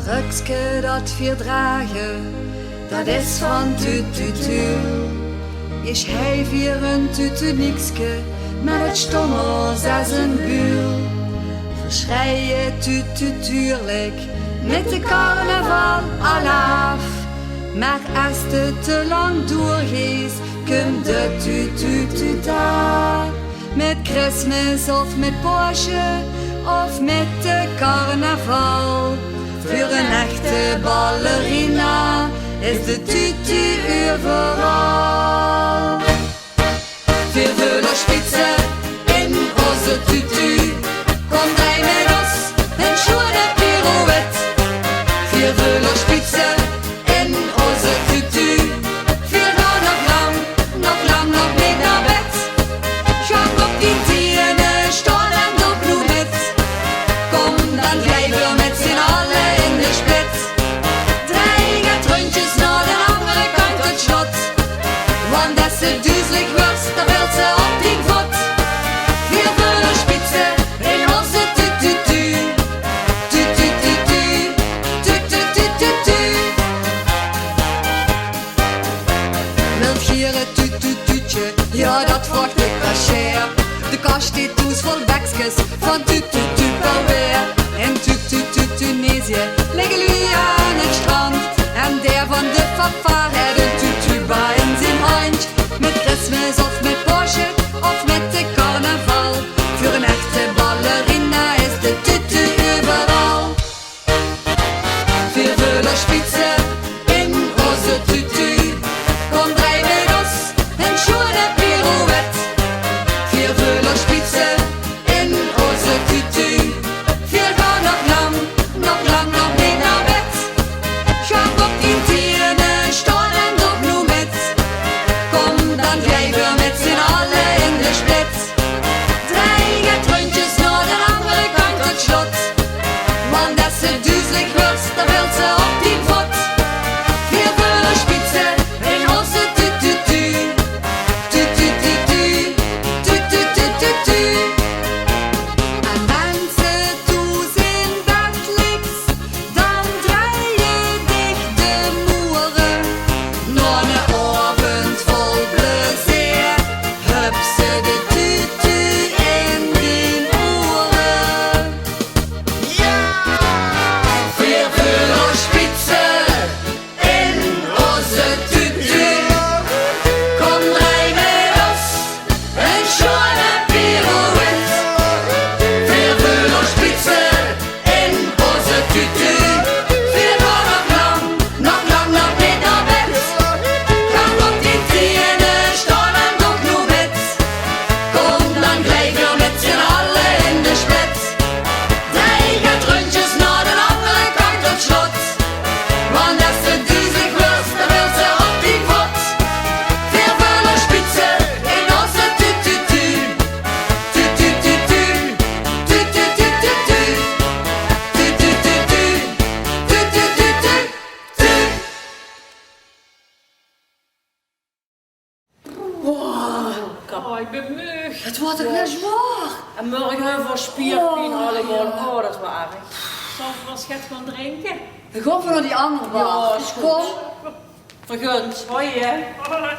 rukske dat vier dragen, dat is van tututu. Ich heb hier een tutunikske, met het stommels als een buur. Verschrijen tututuurlijk, met de carnaval al af. Maar als het te lang doorgeest, komt de tutututa. Met Christmas of met Porsche, of met de carnaval. Voor een echte ballerina is de tutu overal. Wir willen spitze in onze tutu. Kom jij met ons, een schöne pirouette. Wir willen spitze in onze tutu. Wir gaan nog lang mee naar bed. Schap op die tienen, staan en doe bloed met. Kom, dan blijven we met z'n allen in de split. Dreigen truntjes naar de andere kant het slot. Want als ze duizelig wordt, dan wil ze op die voet. Wir willen spitze in onze tututu. Tutututu, tututututu. Wilt hier het tutututje? Ja, dat vraagt ik wel cher. De kast steekt toes vol bekskes van tututu per weer. In tututu-Tunesië liggen jullie aan het strand. En der van de papa heeft een tutu bij in zijn hand. Met Christmas of met Porsche of met de carnaval. Voor een echte ballerina is de tutu overal. Wir willen spitze in onze tutu. Kom jij met ons, een schöne pirouette. Wir willen spitze in onze tutu. Wir gaan nog lang mee naar bed. Schap op die tienen, staan en doe bloed met. Kom, dan blijven we met z'n allen in de split. Dreigen truntjes naar de andere kant het slot. Want als ze duizelig wordt, dan wil ze op die voet. Wir willen spitze in onze tututu. Tutututu, tututututu. En mensen toezien dat liks, dan draaien dik de moeren. Na een avond vol plezier, hup ze de tutu in die oren. Wir willen spitze in onze tutu. Kom jij met ons, een schöne pirouette. Wir willen spitze in onze tutu. Wir gaan nog lang mee naar bed. Gaan op die tienen, staan en doe bloed met. Kom, dan blijven we met z'n allen in de split. Dreigen truntjes naar de andere kant het slot. Want als ze duizelig wordt, dan wil ze op die voet. Wir willen spitze in onze tututu. Tutututu, tututututu. Tutututu, tututututu. Oh, ik ben moe. Het wordt ook weer zwaar. En morgen voor spierpijn allemaal. Oh, dat is wel erg. Zal ik wel schat gaan drinken? We gaan voor naar die andere bar. Ja, is Kom. goed. Vergund. Hoi, hè. Hoi.